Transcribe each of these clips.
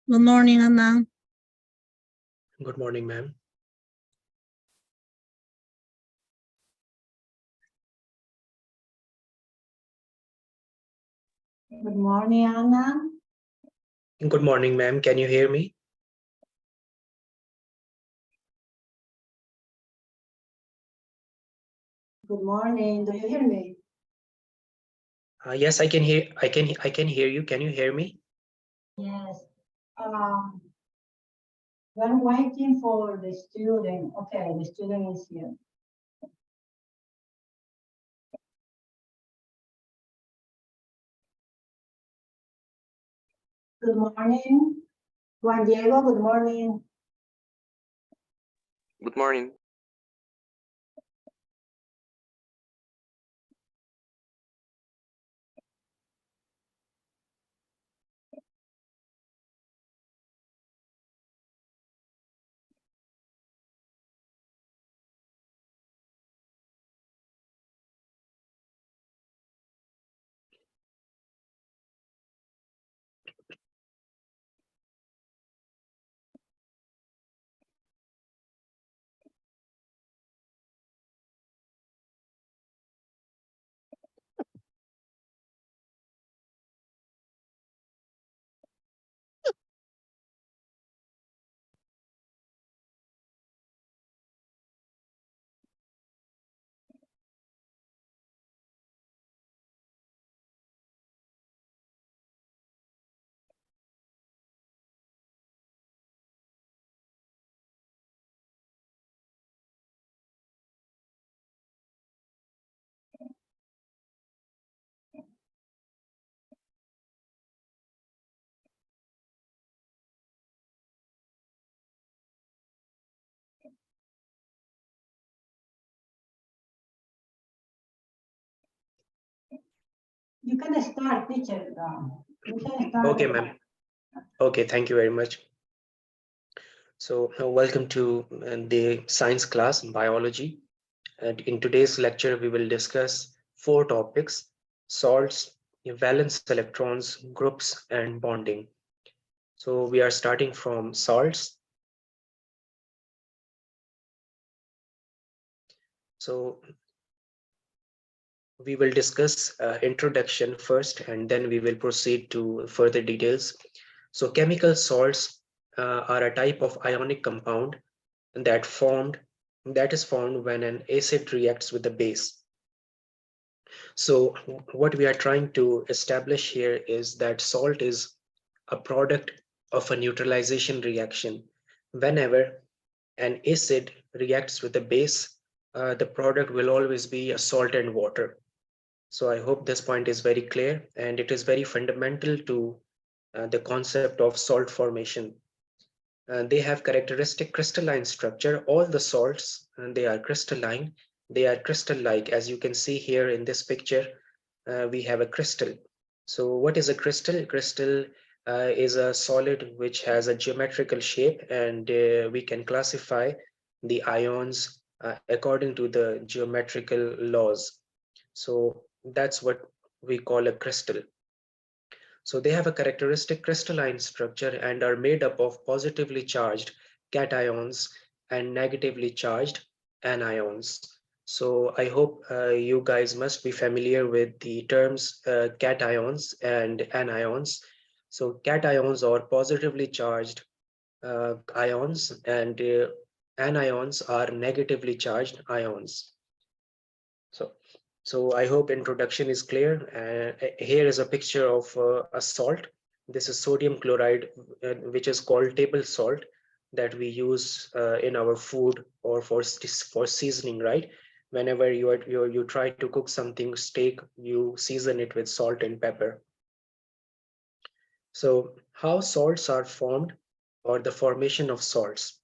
Good morning, Anna. Good morning, ma'am. Good morning, Anna. Good morning, ma'am. Can you hear me? Good morning. Do you hear me? Yes, I can hear. I can hear you. Can you hear me? Yes. We're waiting for the student. Okay, the student is here. Good morning. Juan Diego, good morning. Good morning. You can start, teacher. You can start. Okay, ma'am. Okay, thank you very much. So, welcome to the science class, biology. And in today's lecture, we will discuss 4 topics: salts, valence electrons, groups, and bonding. So, we are starting from salts. So, we will discuss introduction first, and then we will proceed to further details. So chemical salts are a type of ionic compound that is formed when an acid reacts with a base. So what we are trying to establish here is that salt is a product of a neutralization reaction. Whenever an acid reacts with a base, the product will always be a salt and water. So I hope this point is very clear, and it is very fundamental to the concept of salt formation. They have characteristic crystalline structure. All the salts, they are crystalline. They are crystal-like. As you can see here in this picture, we have a crystal. So what is a crystal? Crystal is a solid which has a geometrical shape, and we can classify the ions according to the geometrical laws. So that's what we call a crystal. So they have a characteristic crystalline structure and are made up of positively charged cations and negatively charged anions. So I hope you guys must be familiar with the terms cations and anions. So cations are positively charged ions, and anions are negatively charged ions. So I hope introduction is clear. Here is a picture of a salt. This is sodium chloride, which is called table salt, that we use in our food or for seasoning, right? Whenever you try to cook something, steak, you season it with salt and pepper. So how salts are formed, or the formation of salts?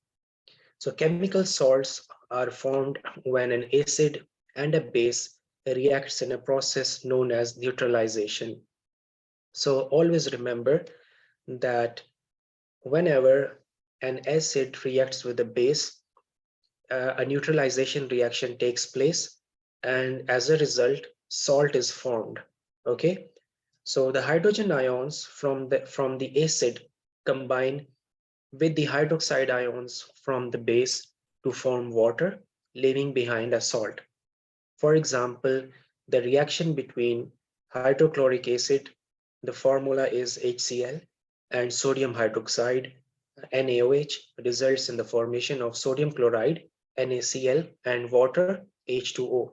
So chemical salts are formed when an acid and a base reacts in a process known as neutralization. So always remember that whenever an acid reacts with a base, a neutralization reaction takes place, and as a result, salt is formed. Okay, so the hydrogen ions from the acid combine with the hydroxide ions from the base to form water, leaving behind a salt. For example, the reaction between hydrochloric acid, the formula is HCl, and sodium hydroxide, NaOH, results in the formation of sodium chloride, NaCl, and water, H2O.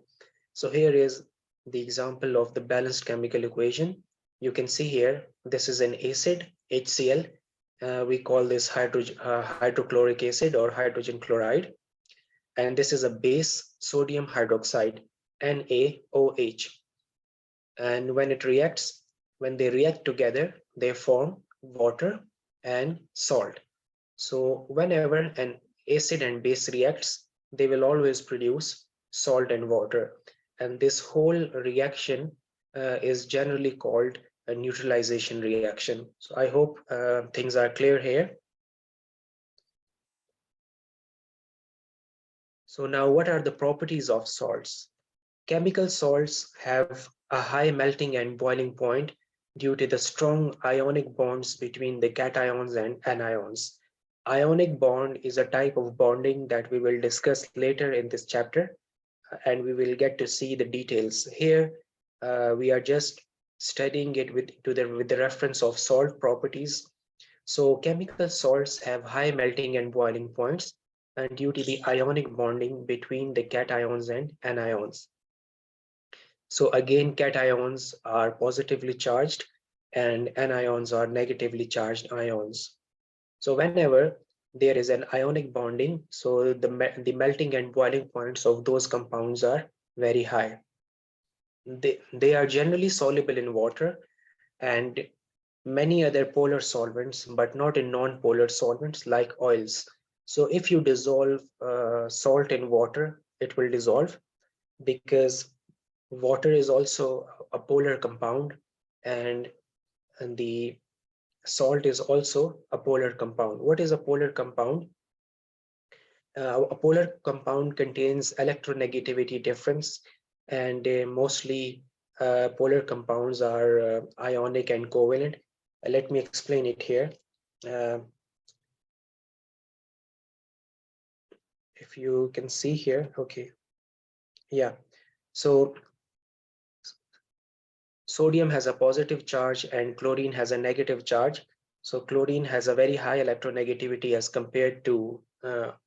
So here is the example of the balanced chemical equation. You can see here, this is an acid, HCl. We call this hydrochloric acid or hydrogen chloride. And this is a base, sodium hydroxide, NaOH. And when they react together, they form water and salt. So whenever an acid and base reacts, they will always produce salt and water. And this whole reaction is generally called a neutralization reaction. So I hope things are clear here. So now what are the properties of salts? Chemical salts have a high melting and boiling point due to the strong ionic bonds between the cations and anions. Ionic bond is a type of bonding that we will discuss later in this chapter, and we will get to see the details. Here, we are just studying it with the reference of salt properties. So chemical salts have high melting and boiling points, and due to the ionic bonding between the cations and anions. So again, cations are positively charged and anions are negatively charged ions. So whenever there is an ionic bonding, so the melting and boiling points of those compounds are very high. They are generally soluble in water and many other polar solvents, but not in non-polar solvents like oils. So if you dissolve salt in water, it will dissolve because water is also a polar compound, and the salt is also a polar compound. What is a polar compound? A polar compound contains electronegativity difference, and mostly polar compounds are ionic and covalent. Let me explain it here. Uh, if you can see here, okay, yeah. So sodium has a positive charge and chlorine has a negative charge. So chlorine has a very high electronegativity as compared to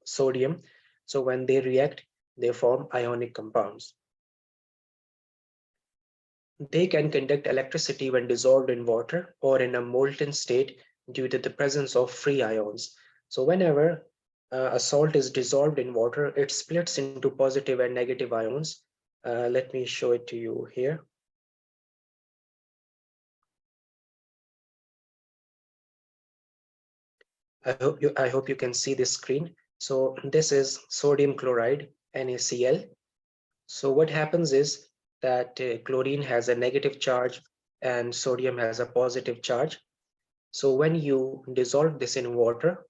sodium. So when they react, they form ionic compounds. They can conduct electricity when dissolved in water or in a molten state due to the presence of free ions. So whenever a salt is dissolved in water, it splits into positive and negative ions. Let me show it to you here. I hope you can see this screen. So this is sodium chloride, NaCl. So what happens is that chlorine has a negative charge and sodium has a positive charge. So when you dissolve this in water,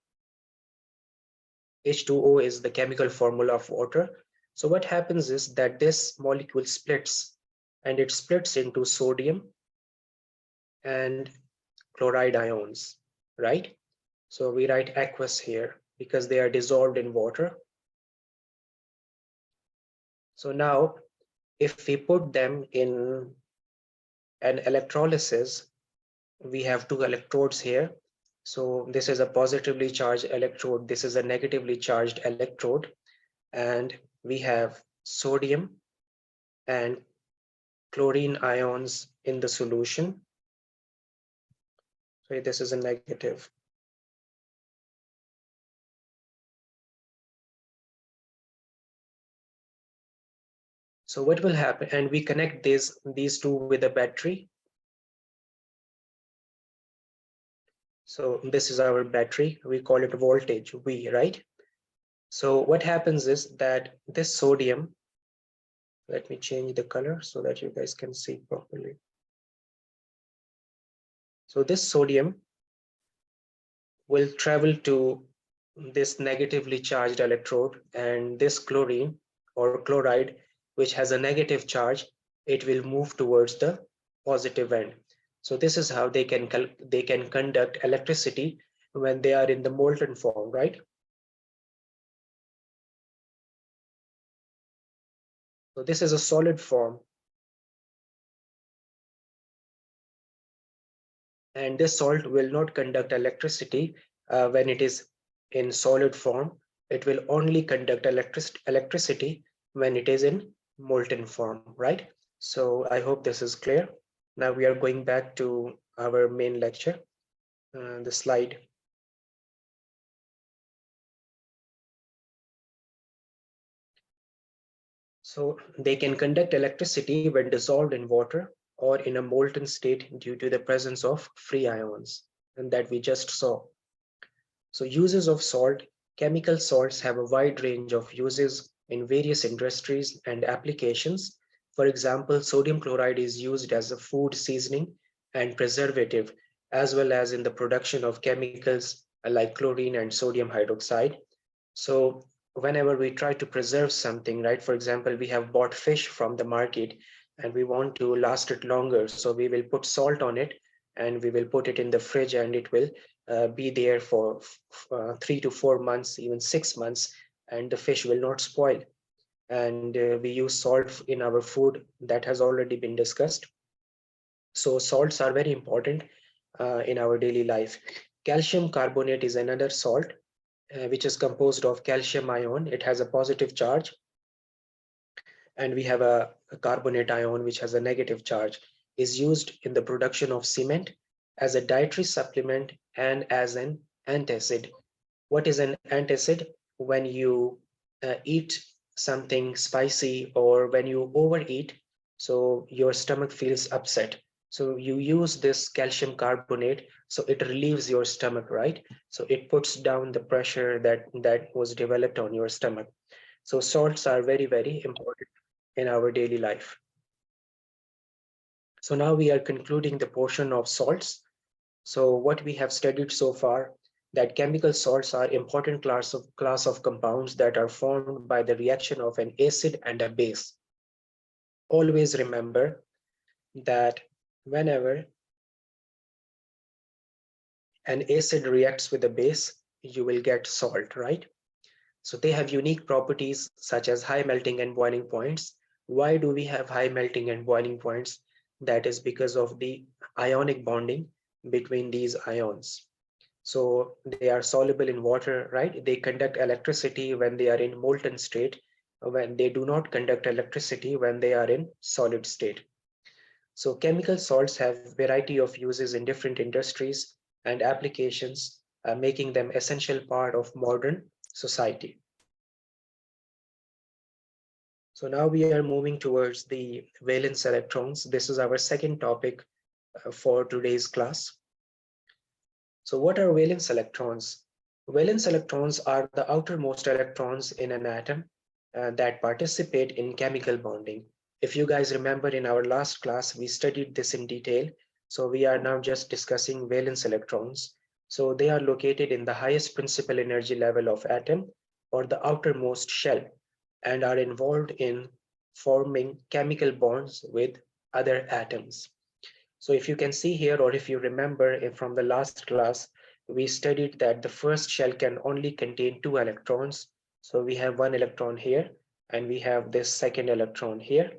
H2O is the chemical formula of water. So what happens is that this molecule splits, and it splits into sodium and chloride ions, right? So we write aqueous here because they are dissolved in water. So now if we put them in an electrolysis, we have two electrodes here. So this is a positively charged electrode. This is a negatively charged electrode. And we have sodium and chlorine ions in the solution. So this is a negative. So what will happen? And we connect these two with a battery. So this is our battery. We call it voltage V, right? So what happens is that this sodium, let me change the color so that you guys can see properly. So this sodium will travel to this negatively charged electrode, and this chlorine or chloride, which has a negative charge, it will move towards the positive end. So this is how they can conduct electricity when they are in the molten form, right? So this is a solid form. And this salt will not conduct electricity when it is in solid form. It will only conduct electricity when it is in molten form, right? So I hope this is clear. Now we are going back to our main lecture, the slide. So they can conduct electricity when dissolved in water or in a molten state due to the presence of free ions, and that we just saw. So uses of salt. Chemical salts have a wide range of uses in various industries and applications. For example, sodium chloride is used as a food seasoning and preservative, as well as in the production of chemicals like chlorine and sodium hydroxide. So whenever we try to preserve something, right, for example, we have bought fish from the market and we want to last it longer. So we will put salt on it and we will put it in the fridge and it will be there for 3 to 4 months, even 6 months, and the fish will not spoil. And we use salt in our food, that has already been discussed. So salts are very important in our daily life. Calcium carbonate is another salt which is composed of calcium ion. It has a positive charge, and we have a carbonate ion which has a negative charge, is used in the production of cement as a dietary supplement and as an antacid. What is an antacid? When you eat something spicy or when you overeat, so your stomach feels upset. So you use this calcium carbonate, so it relieves your stomach, right? So it puts down the pressure that was developed on your stomach. So salts are very, very important in our daily life. So now we are concluding the portion of salts. So what we have studied so far, that chemical salts are important class of compounds that are formed by the reaction of an acid and a base. Always remember that whenever an acid reacts with a base, you will get salt, right? So they have unique properties such as high melting and boiling points. Why do we have high melting and boiling points? That is because of the ionic bonding between these ions. So they are soluble in water, right? They conduct electricity when they are in molten state, when they do not conduct electricity when they are in solid state. So chemical salts have variety of uses in different industries and applications, making them essential part of modern society. So now we are moving towards the valence electrons. This is our second topic for today's class. So what are valence electrons? Valence electrons are the outermost electrons in an atom that participate in chemical bonding. If you guys remember in our last class, we studied this in detail. So we are now just discussing valence electrons. So they are located in the highest principal energy level of atom or the outermost shell and are involved in forming chemical bonds with other atoms. So if you can see here, or if you remember from the last class, we studied that the first shell can only contain 2 electrons. So we have 1 electron here, and we have this second electron here,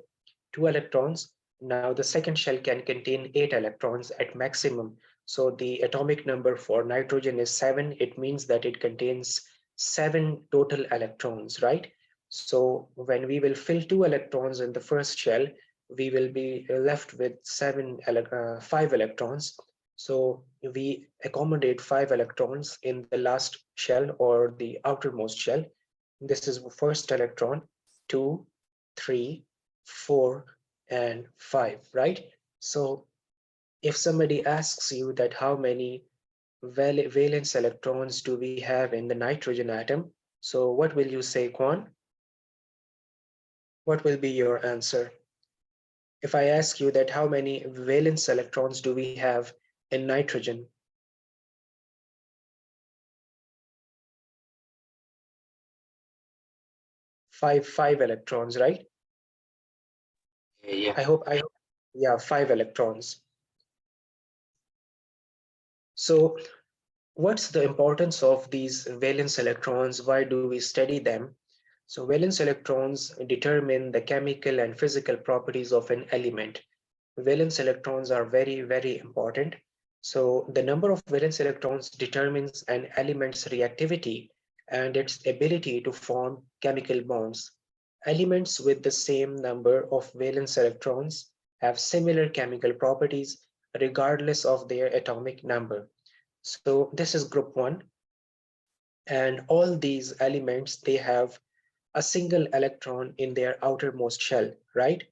2 electrons. Now the second shell can contain 8 electrons at maximum. So the atomic number for nitrogen is 7. It means that it contains 7 total electrons, right? So when we will fill 2 electrons in the first shell, we will be left with 5 electrons. So we accommodate 5 electrons in the last shell or the outermost shell. This is first electron, 2, 3, 4, and 5, right? So if somebody asks you that how many valence electrons do we have in the nitrogen atom, so what will you say, Kwan? What will be your answer? If I ask you that how many valence electrons do we have in nitrogen? Five electrons, right? Yeah. I hope, yeah, 5 electrons. So What's the importance of these valence electrons? Why do we study them? So valence electrons determine the chemical and physical properties of an element. Valence electrons are very, very important. So the number of valence electrons determines an element's reactivity and its ability to form chemical bonds. Elements with the same number of valence electrons have similar chemical properties regardless of their atomic number. So this is group 1, and all these elements, they have a single electron in their outermost shell, right?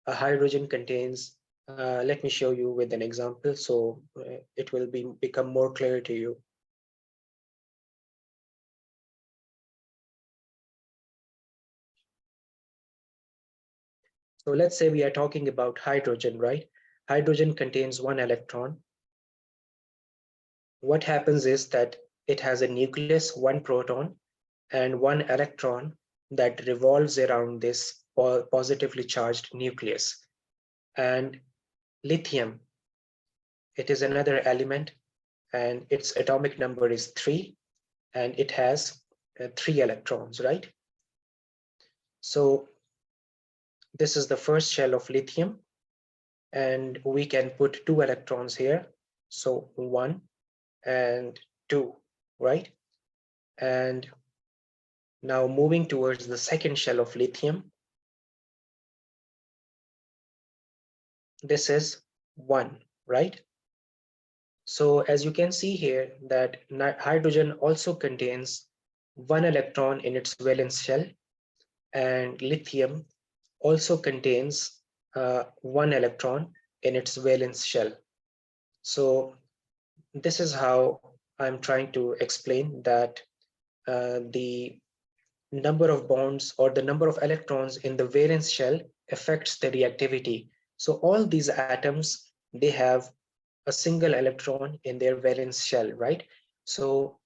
A hydrogen contains, let me show you with an example so it will become more clear to you. So let's say we are talking about hydrogen, right? Hydrogen contains one electron. What happens is that it has a nucleus, one proton, and one electron that revolves around this positively charged nucleus. And lithium, it is another element, and its atomic number is 3, and it has 3 electrons, right? So this is the first shell of lithium, and we can put 2 electrons here. So 1 and 2, right? And now moving towards the second shell of lithium, this is 1, right? So as you can see here that hydrogen also contains 1 electron in its valence shell, and lithium also contains 1 electron in its valence shell. So this is how I'm trying to explain that the number of bonds or the number of electrons in the valence shell affects the reactivity. So all these atoms, they have a single electron in their valence shell, right? So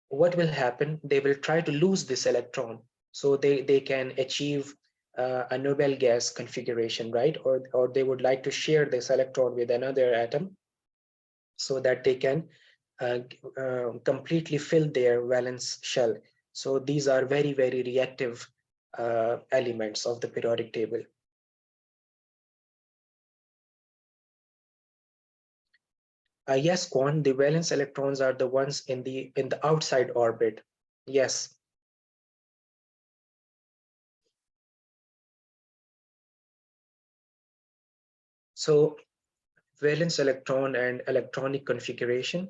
what will happen? They will try to lose this electron so they can achieve a noble gas configuration, right? Or they would like to share this electron with another atom so that they can completely fill their valence shell. So these are very, very reactive elements of the periodic table. Yes, Quan, the valence electrons are the ones in the outside orbit. Yes. So valence electron and electronic configuration.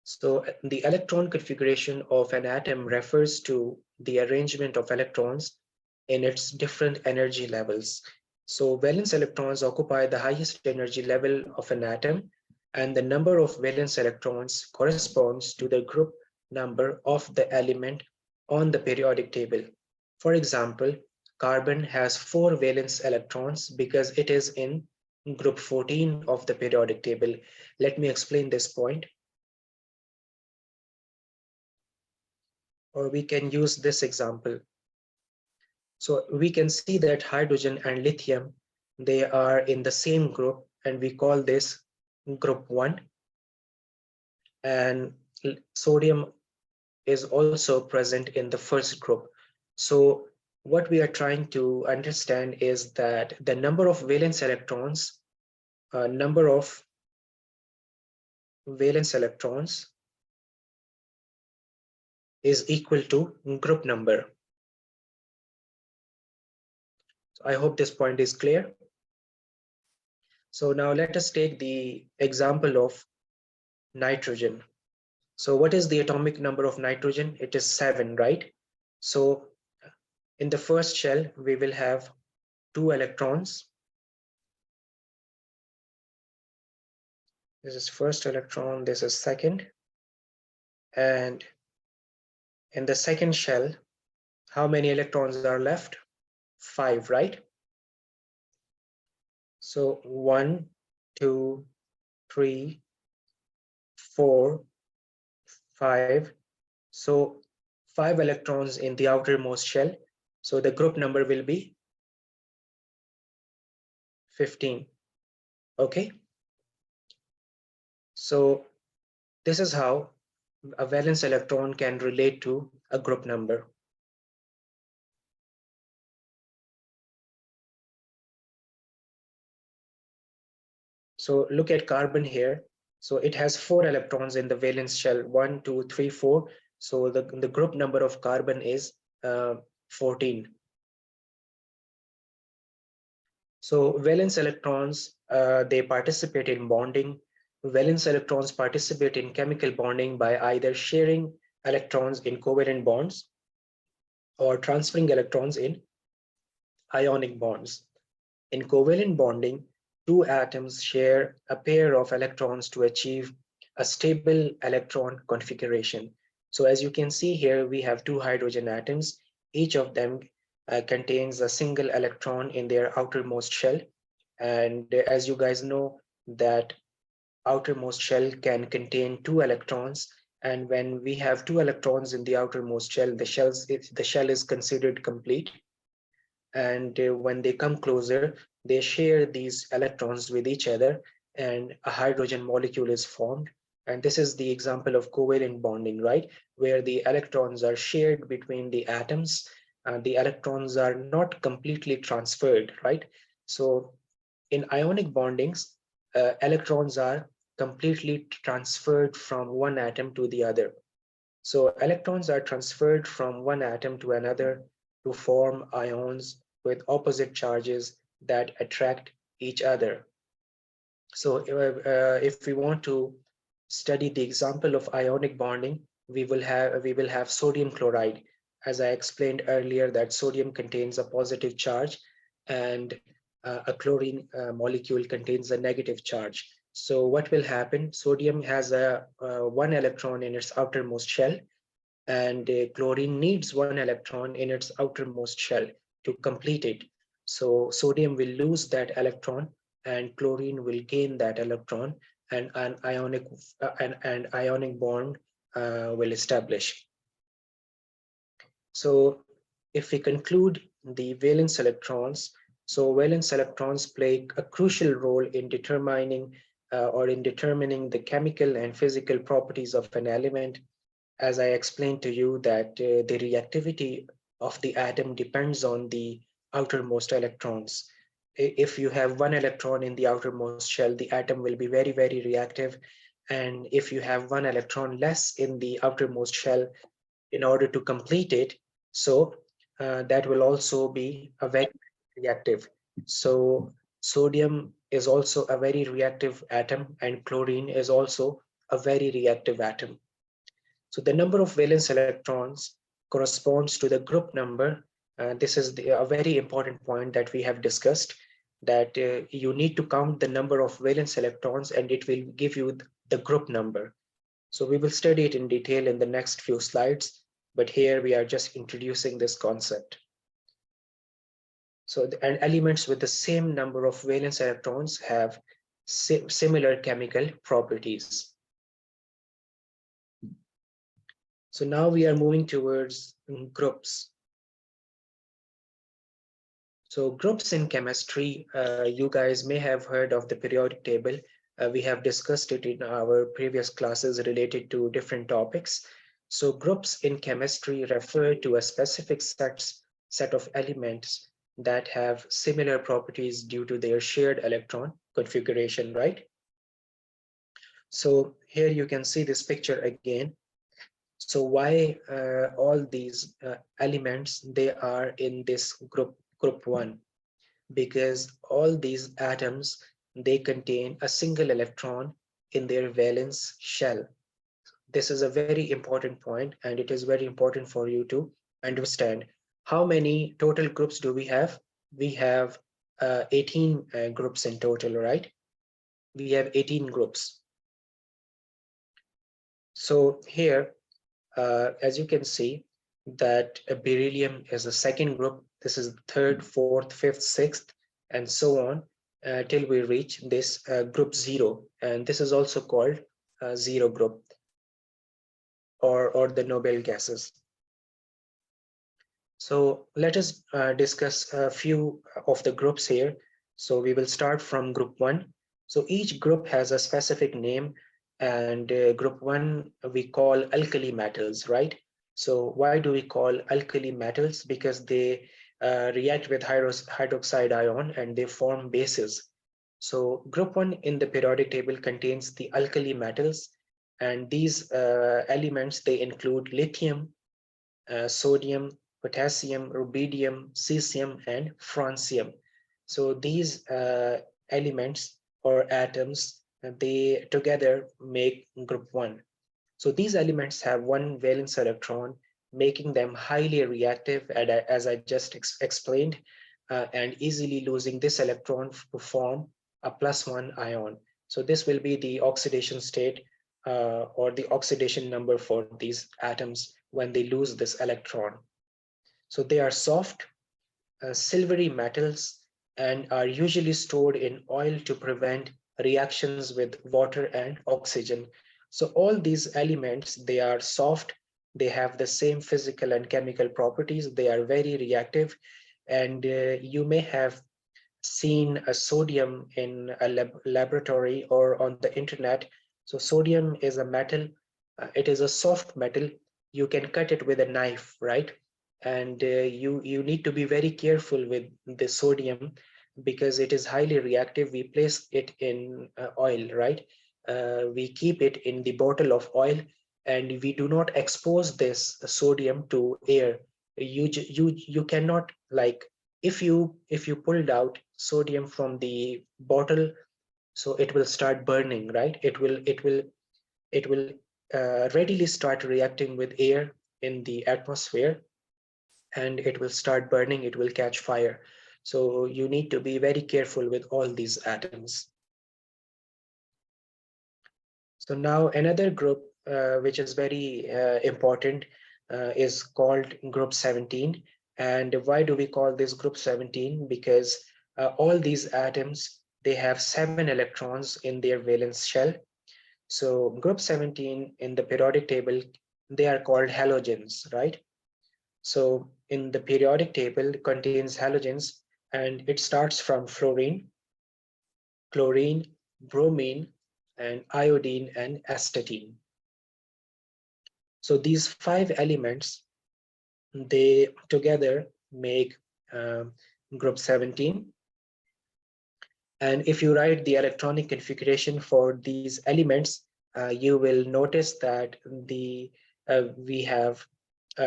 So the electron configuration of an atom refers to the arrangement of electrons in its different energy levels. So valence electrons occupy the highest energy level of an atom, and the number of valence electrons corresponds to the group number of the element on the periodic table. For example, carbon has 4 valence electrons because it is in group 14 of the periodic table. Let me explain this point. Or we can use this example. So we can see that hydrogen and lithium, they are in the same group, and we call this group 1. And sodium is also present in the first group. So what we are trying to understand is that the number of valence electrons, is equal to group number. I hope this point is clear. So now let us take the example of nitrogen. So what is the atomic number of nitrogen? It is 7, right? So in the first shell, we will have 2 electrons. This is first electron, this is second. And in the second shell, how many electrons are left? 5, right? So 1, 2, 3, 4, 5. So 5 electrons in the outermost shell. So the group number will be 15. Okay. So this is how a valence electron can relate to a group number. So look at carbon here. So it has 4 electrons in the valence shell, 1, 2, 3, 4. So the group number of carbon is 14. So valence electrons, they participate in bonding. Valence electrons participate in chemical bonding by either sharing electrons in covalent bonds or transferring electrons in ionic bonds. In covalent bonding, two atoms share a pair of electrons to achieve a stable electron configuration. So as you can see here, we have two hydrogen atoms. Each of them contains a single electron in their outermost shell. And as you guys know, that outermost shell can contain two electrons. And when we have two electrons in the outermost shell, the shell is considered complete. And when they come closer, they share these electrons with each other, and a hydrogen molecule is formed. And this is the example of covalent bonding, right? Where the electrons are shared between the atoms. The electrons are not completely transferred, right? So in ionic bondings, electrons are completely transferred from one atom to the other. So electrons are transferred from one atom to another to form ions with opposite charges that attract each other. So if we want to study the example of ionic bonding, we will have sodium chloride. As I explained earlier, that sodium contains a positive charge, and a chlorine molecule contains a negative charge. So what will happen? Sodium has a one electron in its outermost shell, and chlorine needs one electron in its outermost shell to complete it. So sodium will lose that electron, and chlorine will gain that electron, and an ionic bond will establish. So if we conclude the valence electrons, so valence electrons play a crucial role in determining the chemical and physical properties of an element. As I explained to you, that the reactivity of the atom depends on the outermost electrons. If you have one electron in the outermost shell, the atom will be very, very reactive. And if you have one electron less in the outermost shell, in order to complete it, so that will also be a very reactive. So sodium is also a very reactive atom, and chlorine is also a very reactive atom. So the number of valence electrons corresponds to the group number. This is a very important point that we have discussed, that you need to count the number of valence electrons and it will give you the group number. So we will study it in detail in the next few slides, but here we are just introducing this concept. So and elements with the same number of valence electrons have similar chemical properties. So now we are moving towards groups. So groups in chemistry, you guys may have heard of the periodic table. We have discussed it in our previous classes related to different topics. So groups in chemistry refer to a specific set of elements that have similar properties due to their shared electron configuration, right? So here you can see this picture again. So why all these elements, they are in this group 1? Because all these atoms, they contain a single electron in their valence shell. This is a very important point, and it is very important for you to understand. How many total groups do we have? We have 18 groups in total, right? We have 18 groups. So here, as you can see, that beryllium is the second group. This is the third, fourth, fifth, sixth, and so on till we reach this group 0. And this is also called zero group, or the Nobel gases. So let us discuss a few of the groups here. So we will start from group 1. So each group has a specific name. and group 1 we call alkali metals, right? So why do we call alkali metals? Because they react with hydroxide ion and they form bases. So group 1 in the periodic table contains the alkali metals, and these elements, they include lithium, sodium, potassium, rubidium, cesium, and francium. So these elements or atoms, they together make group 1. So these elements have one valence electron, making them highly reactive, as I just explained, and easily losing this electron to form a +1 ion. So this will be the oxidation state or the oxidation number for these atoms when they lose this electron. So they are soft, silvery metals and are usually stored in oil to prevent reactions with water and oxygen. So all these elements, they are soft, they have the same physical and chemical properties, they are very reactive, and you may have seen a sodium in a laboratory or on the internet. So sodium is a metal, it is a soft metal. You can cut it with a knife, right? And you need to be very careful with the sodium because it is highly reactive. We place it in oil, right? We keep it in the bottle of oil, and we do not expose this sodium to air. You cannot, like, if you pulled out sodium from the bottle, so it will start burning, right? It will readily start reacting with air in the atmosphere, and it will start burning, it will catch fire. So you need to be very careful with all these atoms. So now another group which is very important is called group 17. And why do we call this group 17? Because all these atoms, they have 7 electrons in their valence shell. So group 17 in the periodic table, they are called halogens, right? So in the periodic table contains halogens, and it starts from fluorine, chlorine, bromine, and iodine and astatine. So these 5 elements, they together make group 17. And if you write the electronic configuration for these elements, you will notice that we have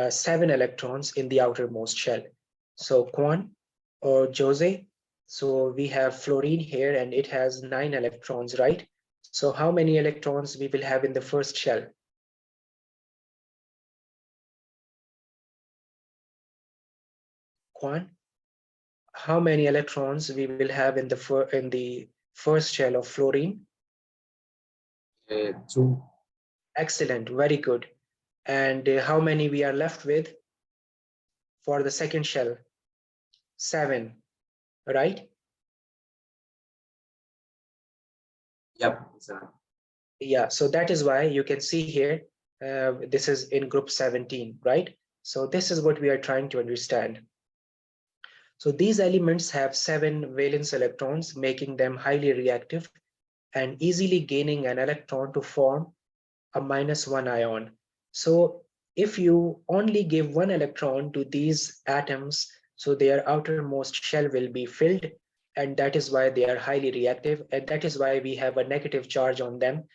7 electrons in the outermost shell. So Quan or Jose, so we have fluorine here and it has 9 electrons, right? So how many electrons we will have in the first shell? Quan, how many electrons we will have in the first shell of fluorine? 2. Excellent, very good. And how many we are left with for the second shell? 7, right? Yep. Yeah, so that is why you can see here, this is in group 17, right? So this is what we are trying to understand. So these elements have 7 valence electrons, making them highly reactive and easily gaining an electron to form a -1 ion. So if you only give 1 electron to these atoms, so their outermost shell will be filled, and that is why they are highly reactive, and that is why we have a negative charge on them,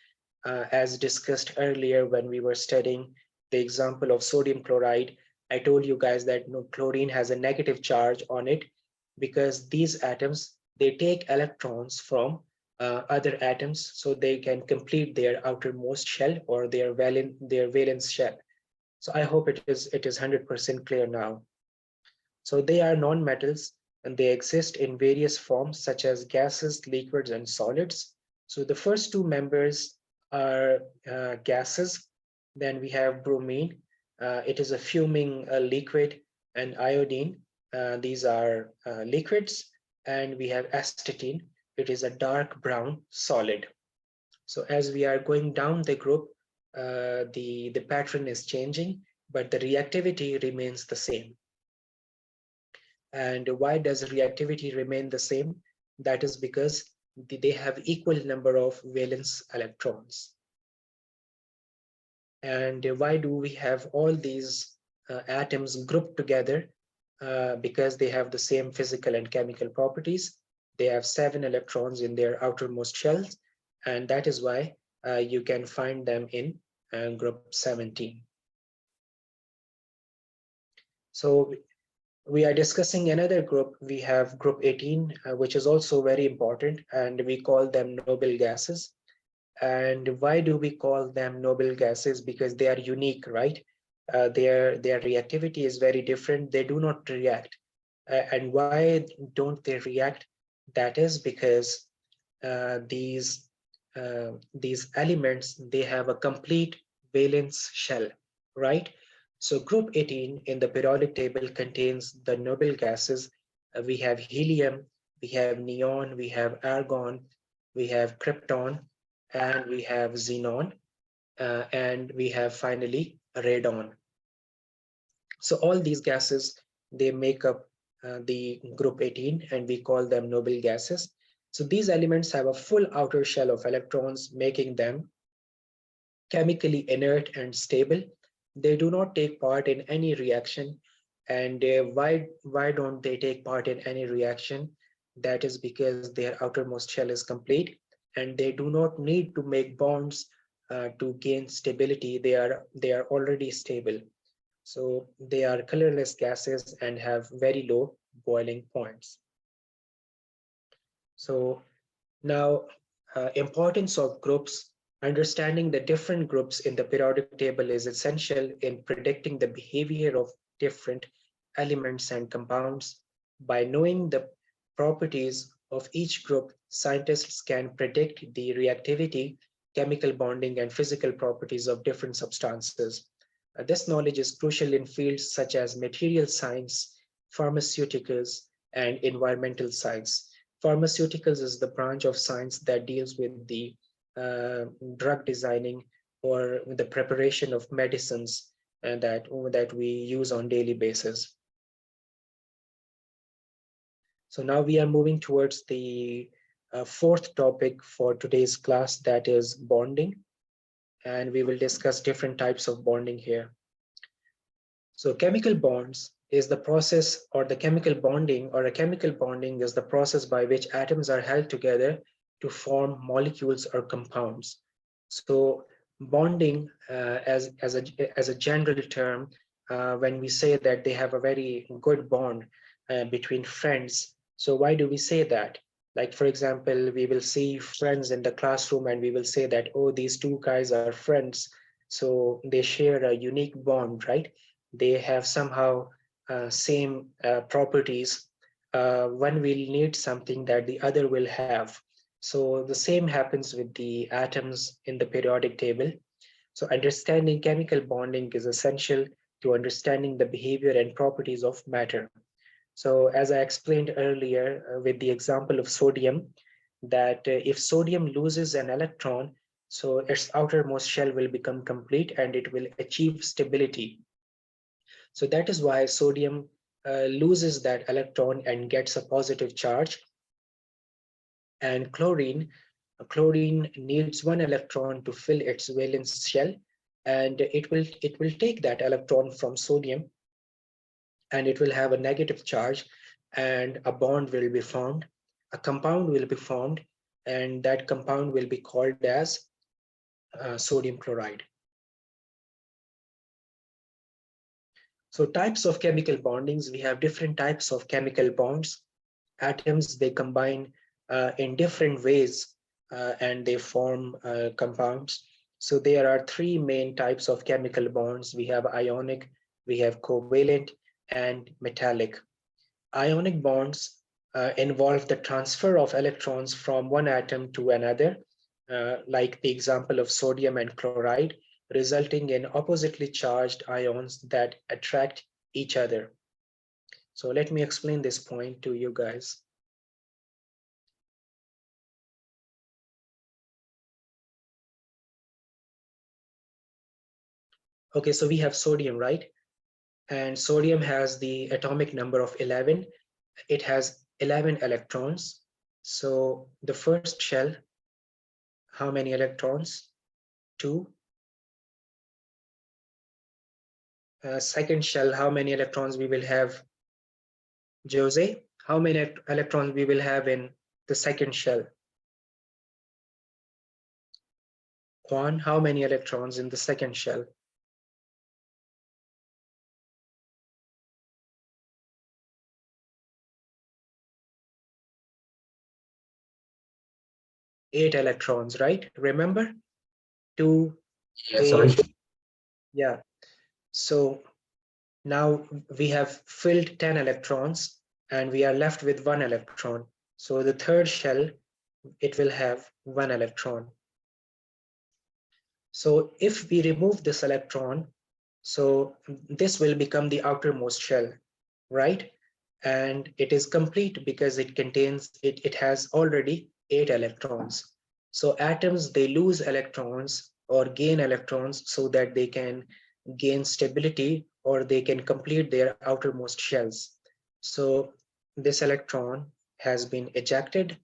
as discussed earlier when we were studying the example of sodium chloride. I told you guys that chlorine has a negative charge on it because these atoms, they take electrons from other atoms so they can complete their outermost shell or their valence shell. So I hope it is 100% clear now. So they are non-metals and they exist in various forms such as gases, liquids, and solids. So the first 2 members are gases. Then we have bromine. It is a fuming liquid, and iodine. These are liquids. And we have astatine. It is a dark brown solid. So as we are going down the group, the pattern is changing, but the reactivity remains the same. And why does reactivity remain the same? That is because they have equal number of valence electrons. And why do we have all these atoms grouped together? Because they have the same physical and chemical properties. They have 7 electrons in their outermost shells, and that is why you can find them in group 17. So we are discussing another group. We have group 18, which is also very important, and we call them noble gases. And why do we call them noble gases? Because they are unique, right? Their reactivity is very different. They do not react. And why don't they react? That is because these elements, they have a complete valence shell, right? So group 18 in the periodic table contains the noble gases. We have helium, we have neon, we have argon, we have krypton, and we have xenon, and we have finally radon. So all these gases, they make up the group 18, and we call them noble gases. So these elements have a full outer shell of electrons, making them chemically inert and stable. They do not take part in any reaction. And why don't they take part in any reaction? That is because their outermost shell is complete, and they do not need to make bonds to gain stability. They are already stable. So they are colorless gases and have very low boiling points. So now, importance of groups. Understanding the different groups in the periodic table is essential in predicting the behavior of different elements and compounds. By knowing the properties of each group, scientists can predict the reactivity, chemical bonding, and physical properties of different substances. This knowledge is crucial in fields such as material science, pharmaceuticals, and environmental science. Pharmaceuticals is the branch of science that deals with the drug designing or the preparation of medicines and that we use on daily basis. So now we are moving towards the fourth topic for today's class, that is bonding, and we will discuss different types of bonding here. So chemical bonds is the process, or the chemical bonding, or a chemical bonding is the process by which atoms are held together to form molecules or compounds. So bonding, as a general term, when we say that they have a very good bond between friends. So why do we say that? Like, for example, we will see friends in the classroom and we will say that, oh, these two guys are friends. So they share a unique bond, right? They have somehow same properties. One will need something that the other will have. So the same happens with the atoms in the periodic table. So understanding chemical bonding is essential to understanding the behavior and properties of matter. So as I explained earlier with the example of sodium, that if sodium loses an electron, so its outermost shell will become complete and it will achieve stability. So that is why sodium loses that electron and gets a positive charge. And chlorine needs one electron to fill its valence shell, and it will take that electron from sodium, and it will have a negative charge, and a bond will be formed. A compound will be formed, and that compound will be called as sodium chloride. So types of chemical bondings, we have different types of chemical bonds. Atoms, they combine in different ways and they form compounds. So there are three main types of chemical bonds. We have ionic, we have covalent, and metallic. Ionic bonds involve the transfer of electrons from one atom to another, like the example of sodium and chloride, resulting in oppositely charged ions that attract each other. So let me explain this point to you guys. Okay, so we have sodium, right? And sodium has the atomic number of 11. It has 11 electrons. So the first shell, how many electrons? 2. second shell, how many electrons we will have? Jose, how many electrons we will have in the second shell? Juan, how many electrons in the second shell? Eight electrons, right? Remember? 2, Yeah, sorry. 8. Yeah. So now we have filled 10 electrons and we are left with 1 electron. So the third shell, it will have 1 electron. So if we remove this electron, so this will become the outermost shell, right? And it is complete because it has already 8 electrons. So atoms, they lose electrons or gain electrons so that they can gain stability or they can complete their outermost shells. So this electron has been ejected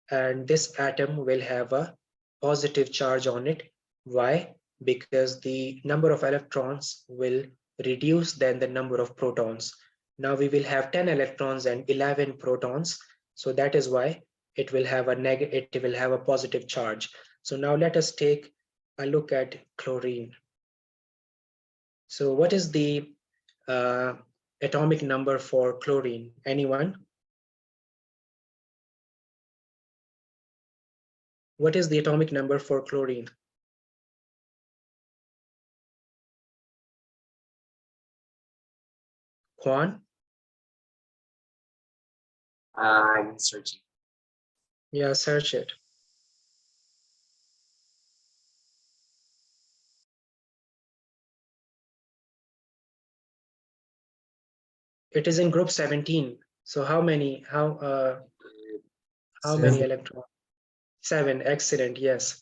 and this atom will have a positive charge on it. Why? Because the number of electrons will reduce than the number of protons. Now we will have 10 electrons and 11 protons. So that is why it will have a positive charge. So now let us take a look at chlorine. So what is the atomic number for chlorine? Anyone? What is the atomic number for chlorine? Juan? I'm searching. Yeah, search it. It is in group 17. So how many Seven. electrons? 7. Excellent. Yes.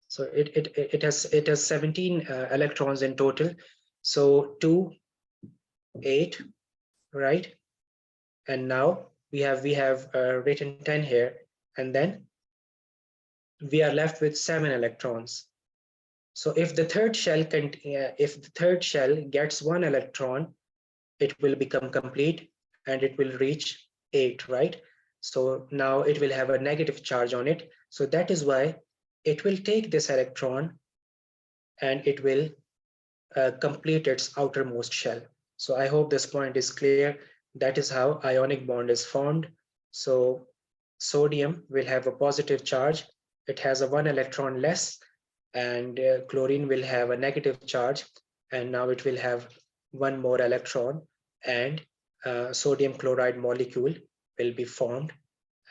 So it has 17 electrons in total. So 2, 8, right? And now we have written 10 here, and then we are left with 7 electrons. So if the third shell gets 1 electron, it will become complete and it will reach 8, right? So now it will have a negative charge on it. So that is why it will take this electron and it will complete its outermost shell. So I hope this point is clear. That is how ionic bond is formed. So sodium will have a positive charge. It has a 1 electron less, and chlorine will have a negative charge, and now it will have 1 more electron, and sodium chloride molecule will be formed,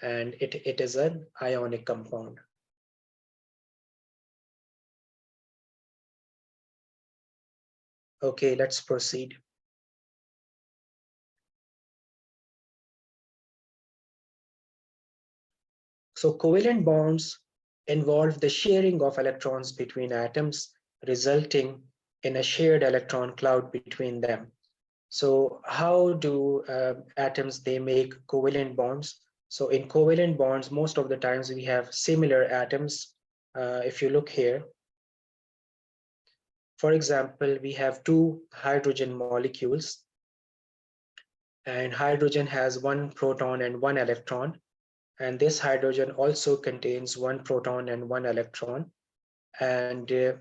and it is an ionic compound. Okay, let's proceed. So covalent bonds involve the sharing of electrons between atoms, resulting in a shared electron cloud between them. So how do atoms, they make covalent bonds? So in covalent bonds, most of the times we have similar atoms. If you look here, for example, we have 2 hydrogen molecules, and hydrogen has 1 proton and 1 electron. And this hydrogen also contains 1 proton and 1 electron. And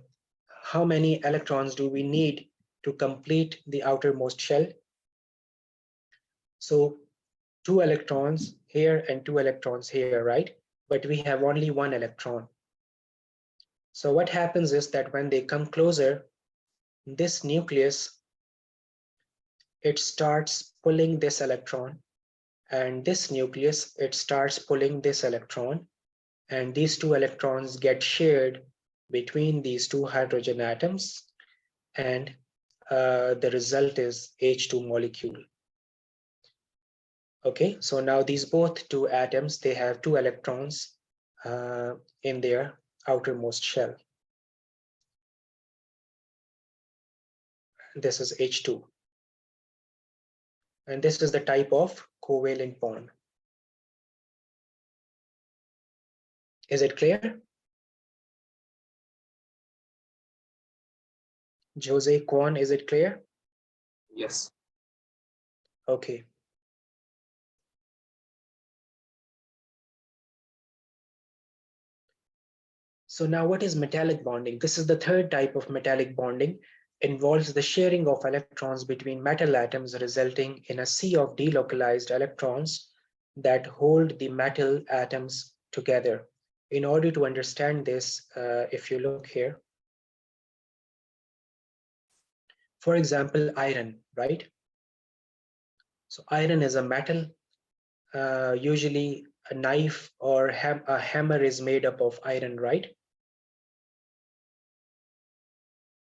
how many electrons do we need to complete the outermost shell? So 2 electrons here and 2 electrons here, right? But we have only 1 electron. So what happens is that when they come closer, this nucleus, it starts pulling this electron, and this nucleus, it starts pulling this electron, and these 2 electrons get shared between these 2 hydrogen atoms, and the result is H2 molecule. Okay, so now these both 2 atoms, they have 2 electrons in their outermost shell. This is H2. And this is the type of covalent bond. Is it clear? Jose, Kwan, is it clear? Yes. Okay. So now what is metallic bonding? This is the third type of metallic bonding. Involves the sharing of electrons between metal atoms, resulting in a sea of delocalized electrons that hold the metal atoms together. In order to understand this, if you look here, for example, iron, right? So iron is a metal. Usually a knife or a hammer is made up of iron, right?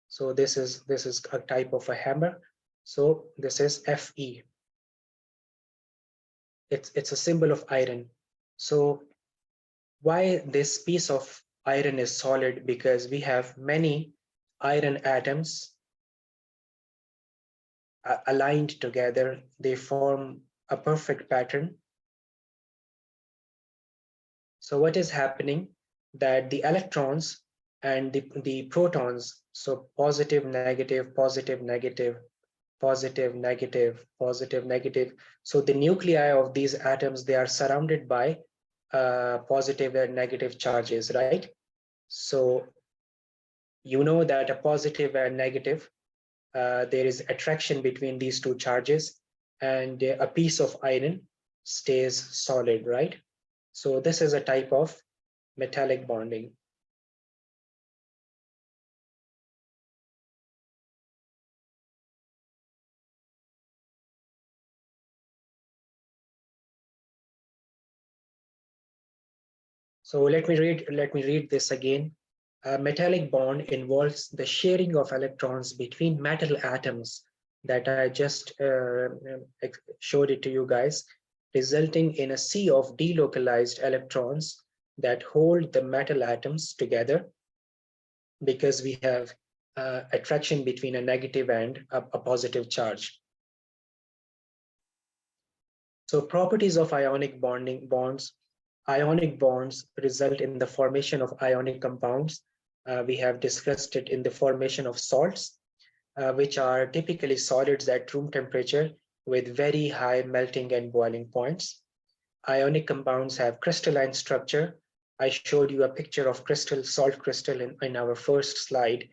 So this is a type of a hammer. So this is Fe. It's a symbol of iron. So why this piece of iron is solid? Because we have many iron atoms aligned together. They form a perfect pattern. So what is happening? That the electrons and the protons, so positive, negative, positive, negative, positive, negative, positive, negative. So the nuclei of these atoms, they are surrounded by positive and negative charges, right? So you know that a positive and negative, there is attraction between these two charges, and a piece of iron stays solid, right? So this is a type of metallic bonding. So let me read this again. A metallic bond involves the sharing of electrons between metal atoms that I just showed it to you guys, resulting in a sea of delocalized electrons that hold the metal atoms together, because we have attraction between a negative and a positive charge. So properties of ionic bonds. Ionic bonds result in the formation of ionic compounds. We have discussed it in the formation of salts, which are typically solids at room temperature with very high melting and boiling points. Ionic compounds have crystalline structure. I showed you a picture of salt crystal in our first slide,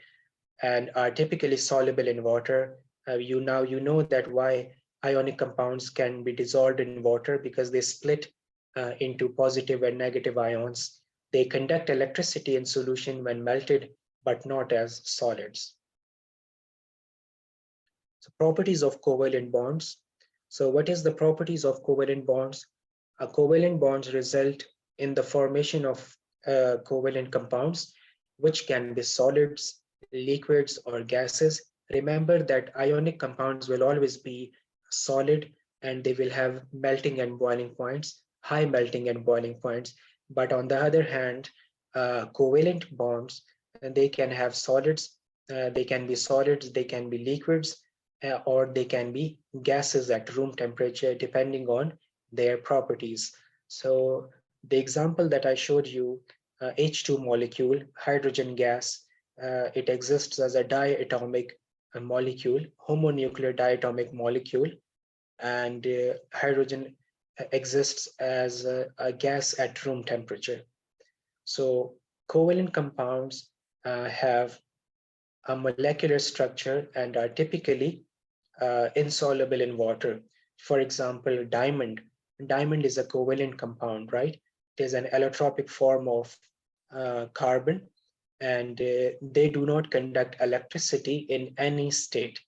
and are typically soluble in water. You know that why ionic compounds can be dissolved in water, because they split into positive and negative ions. They conduct electricity in solution when melted, but not as solids. So properties of covalent bonds. So what is the properties of covalent bonds? Covalent bonds result in the formation of covalent compounds, which can be solids, liquids, or gases. Remember that ionic compounds will always be solid, and they will have melting and boiling points, high melting and boiling points. But on the other hand, covalent bonds, they can have solids, they can be solids, they can be liquids, or they can be gases at room temperature, depending on their properties. So the example that I showed you, H2 molecule, hydrogen gas, it exists as a diatomic molecule, homonuclear diatomic molecule, and hydrogen exists as a gas at room temperature. So covalent compounds have a molecular structure and are typically insoluble in water. For example, diamond. Diamond is a covalent compound, right? It is an allotropic form of carbon, and they do not conduct electricity in any state.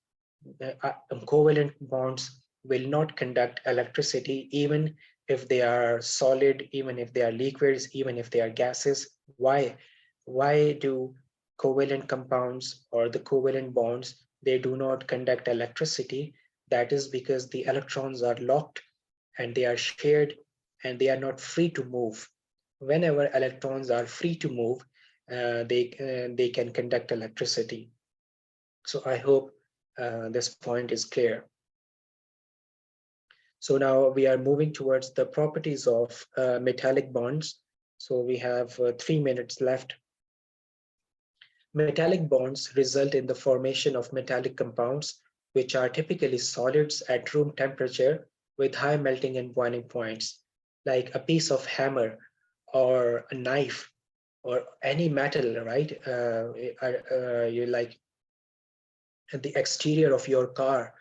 Covalent bonds will not conduct electricity, even if they are solid, even if they are liquids, even if they are gases. Why? Why do covalent compounds or the covalent bonds, they do not conduct electricity? That is because the electrons are locked and they are shared, and they are not free to move. Whenever electrons are free to move, they can conduct electricity. So I hope this point is clear. So now we are moving towards the properties of metallic bonds. So we have 3 minutes left. Metallic bonds result in the formation of metallic compounds which are typically solids at room temperature with high melting and boiling points, like a piece of hammer or a knife or any metal, right? You like the exterior of your car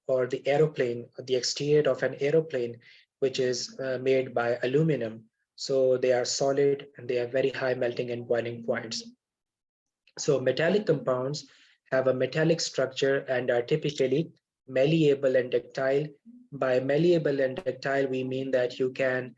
or the aeroplane, the exterior of an aeroplane, which is made by aluminum. So they are solid and they have very high melting and boiling points. So metallic compounds have a metallic structure and are typically malleable and ductile. By malleable and ductile, we mean that you can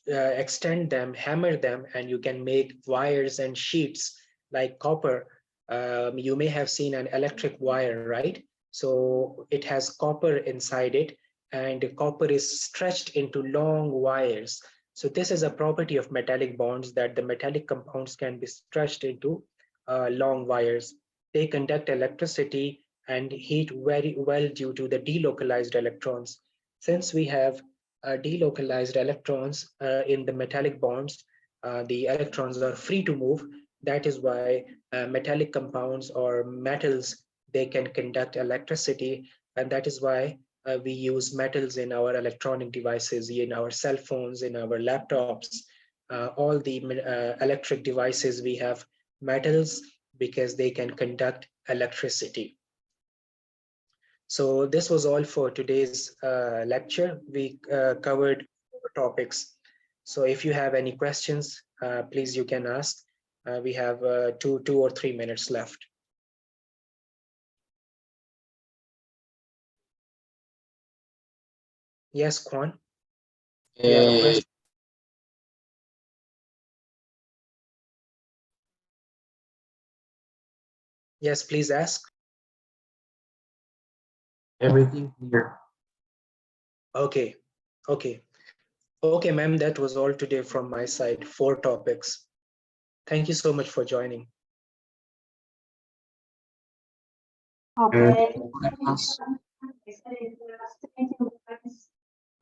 extend them, hammer them, and you can make wires and sheets like copper. You may have seen an electric wire, right? So it has copper inside it, and the copper is stretched into long wires. So this is a property of metallic bonds, that the metallic compounds can be stretched into long wires. They conduct electricity and heat very well due to the delocalized electrons. Since we have delocalized electrons in the metallic bonds, the electrons are free to move. That is why metallic compounds or metals, they can conduct electricity, and that is why we use metals in our electronic devices, in our cell phones, in our laptops, all the electric devices. We have metals because they can conduct electricity. So this was all for today's lecture. We covered 4 topics. So if you have any questions, please you can ask. We have 2 or 3 minutes left. Yes, Kwan, you have a question? Yes, please ask. Everything clear. Okay, okay. Okay, ma'am, that was all today from my side, 4 topics. Thank you so much for joining. Okay. Yes. Thank you guys.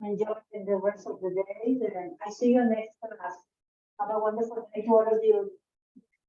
Enjoy the rest of the day. Then I see you next class. Have a wonderful day to all of you.